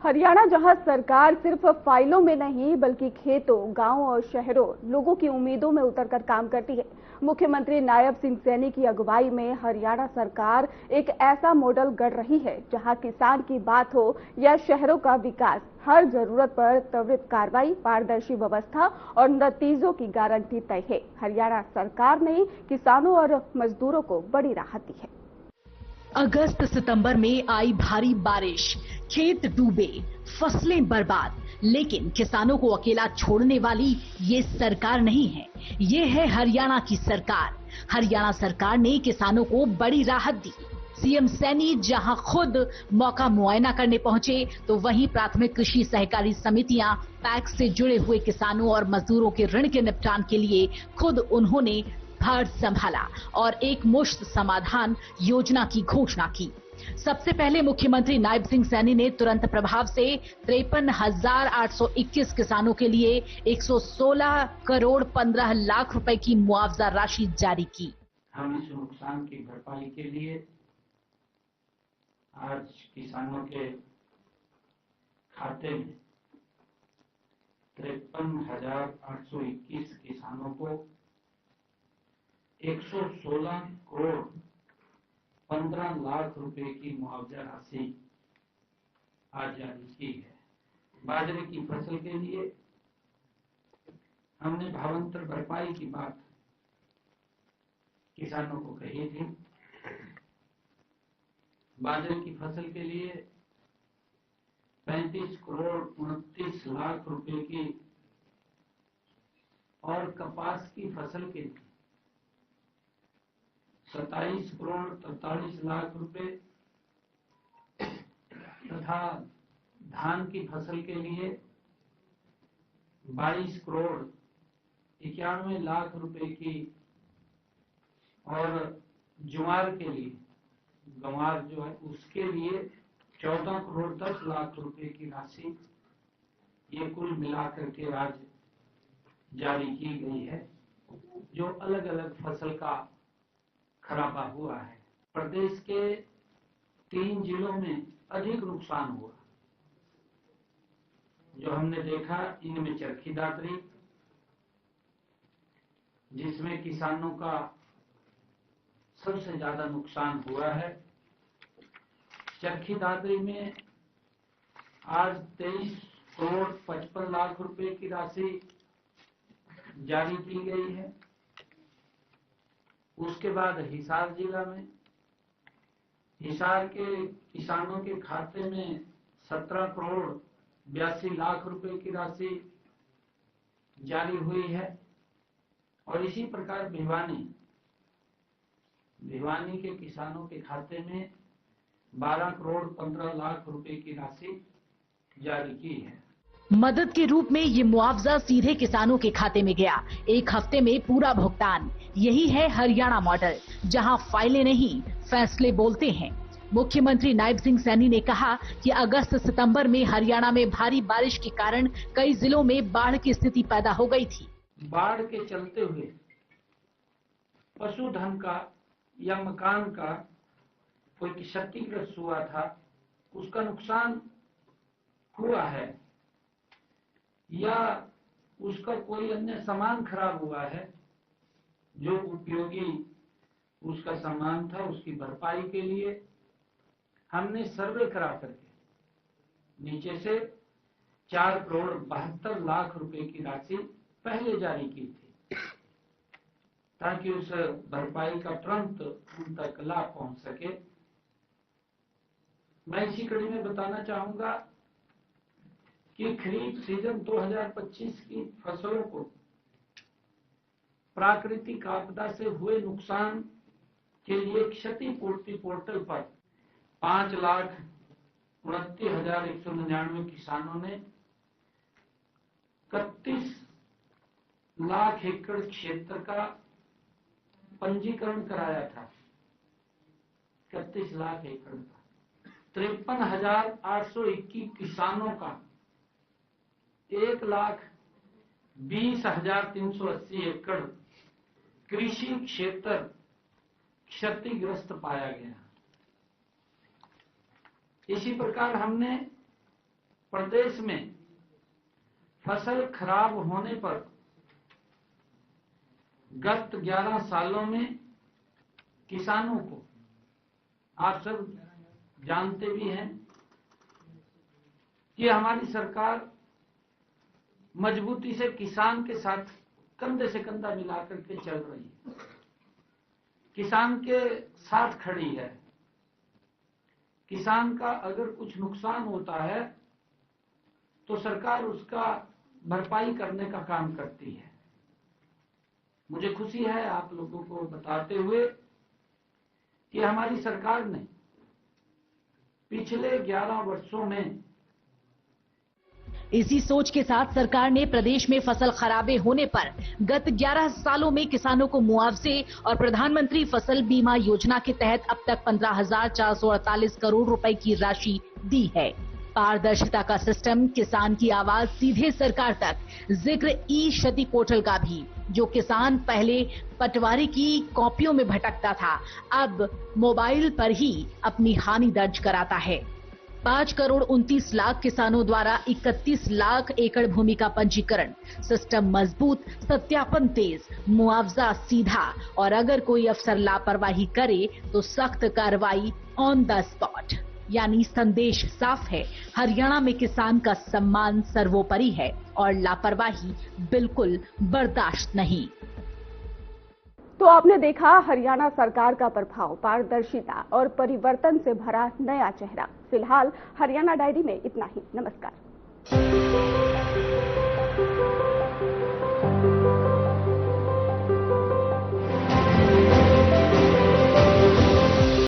हरियाणा जहां सरकार सिर्फ फाइलों में नहीं बल्कि खेतों, गांवों और शहरों लोगों की उम्मीदों में उतरकर काम करती है। मुख्यमंत्री नायब सिंह सैनी की अगुवाई में हरियाणा सरकार एक ऐसा मॉडल गढ़ रही है जहां किसान की बात हो या शहरों का विकास, हर जरूरत पर त्वरित कार्रवाई, पारदर्शी व्यवस्था और नतीजों की गारंटी तय है। हरियाणा सरकार ने किसानों और मजदूरों को बड़ी राहत दी है। अगस्त सितंबर में आई भारी बारिश, खेत डूबे, फसलें बर्बाद, लेकिन किसानों को अकेला छोड़ने वाली ये सरकार नहीं है। ये है हरियाणा की सरकार। हरियाणा सरकार ने किसानों को बड़ी राहत दी। सीएम सैनी जहां खुद मौका मुआयना करने पहुंचे, तो वहीं प्राथमिक कृषि सहकारी समितियां पैक्स से जुड़े हुए किसानों और मजदूरों के ऋण के निपटान के लिए खुद उन्होंने भार संभाला और एक मुश्त समाधान योजना की घोषणा की। सबसे पहले मुख्यमंत्री नायब सिंह सैनी ने तुरंत प्रभाव से 53,821 किसानों के लिए 116 करोड़ 15 लाख रुपए की मुआवजा राशि जारी की। हम इस नुकसान की भरपाई के लिए आज किसानों के खाते में 53,821 किसानों को 116 करोड़ 15 लाख रुपए की मुआवजा राशि आज जारी की है। बाजरे की फसल के लिए हमने भावांतर भरपाई की बात किसानों को कही थी। बाजरे की फसल के लिए 35 करोड़ 29 लाख रुपए की और कपास की फसल के लिए 27 करोड़ 43 लाख रुपए तथा धान की फसल के लिए 22 करोड़ 91 लाख रुपए की और ज्वार के लिए, गंवार जो है उसके लिए 14 करोड़ 10 लाख रुपए की राशि, ये कुल मिलाकर के आज जारी की गई है। जो अलग अलग फसल का खराबा हुआ है। प्रदेश के 3 जिलों में अधिक नुकसान हुआ। जो हमने देखा इनमें चरखी दादरी, जिसमें किसानों का सबसे ज्यादा नुकसान हुआ है। चरखी दादरी में आज 23 करोड़ 55 लाख रुपए की राशि जारी की गई है। उसके बाद हिसार जिला में हिसार के किसानों के खाते में 17 करोड़ 82 लाख रुपए की राशि जारी हुई है। और इसी प्रकार भिवानी के किसानों के खाते में 12 करोड़ 15 लाख रुपए की राशि जारी की है। मदद के रूप में ये मुआवजा सीधे किसानों के खाते में गया। 1 हफ्ते में पूरा भुगतान। यही है हरियाणा मॉडल, जहां फाइलें नहीं, फैसले बोलते हैं। मुख्यमंत्री नायब सिंह सैनी ने कहा कि अगस्त सितंबर में हरियाणा में भारी बारिश के कारण कई जिलों में बाढ़ की स्थिति पैदा हो गई थी। बाढ़ के चलते हुए पशुधन का या मकान का कोई क्षतिग्रस्त हुआ था, उसका नुकसान हुआ है, या उसका कोई अन्य सामान खराब हुआ है, जो उपयोगी उसका सामान था, उसकी भरपाई के लिए हमने सर्वे करा करके नीचे से 4 करोड़ 72 लाख रुपए की राशि पहले जारी की थी, ताकि उस भरपाई का तुरंत उन तक लाभ पहुंच सके। मैं इसी कड़ी में बताना चाहूंगा कि खरीफ सीजन 2025 की फसलों को प्राकृतिक आपदा से हुए नुकसान के लिए क्षतिपूर्ति पोर्टल पर 5,29,199 किसानों ने 31 लाख एकड़ क्षेत्र का पंजीकरण कराया था। 31 लाख एकड़ का 53,821 किसानों का 1,20,380 एकड़ कृषि क्षेत्र क्षतिग्रस्त पाया गया। इसी प्रकार हमने प्रदेश में फसल खराब होने पर गत 11 सालों में किसानों को, आप सब जानते भी हैं कि हमारी सरकार मजबूती से किसान के साथ कंधे से कंधा मिलाकर के चल रही है, किसान के साथ खड़ी है। किसान का अगर कुछ नुकसान होता है तो सरकार उसका भरपाई करने का काम करती है। मुझे खुशी है आप लोगों को बताते हुए कि हमारी सरकार ने पिछले 11 वर्षों में इसी सोच के साथ सरकार ने प्रदेश में फसल खराबे होने पर गत 11 सालों में किसानों को मुआवजे और प्रधानमंत्री फसल बीमा योजना के तहत अब तक 15,448 करोड़ रुपए की राशि दी है। पारदर्शिता का सिस्टम, किसान की आवाज सीधे सरकार तक। जिक्र ई क्षति पोर्टल का भी, जो किसान पहले पटवारी की कॉपियों में भटकता था, अब मोबाइल पर ही अपनी हानि दर्ज कराता है। 5 करोड़ 29 लाख किसानों द्वारा 31 लाख एकड़ भूमि का पंजीकरण। सिस्टम मजबूत, सत्यापन तेज, मुआवजा सीधा, और अगर कोई अफसर लापरवाही करे तो सख्त कार्रवाई ऑन द स्पॉट। यानी संदेश साफ है, हरियाणा में किसान का सम्मान सर्वोपरि है और लापरवाही बिल्कुल बर्दाश्त नहीं। तो आपने देखा हरियाणा सरकार का प्रभाव, पारदर्शिता और परिवर्तन से भरा नया चेहरा। फिलहाल हरियाणा डायरी में इतना ही। नमस्कार।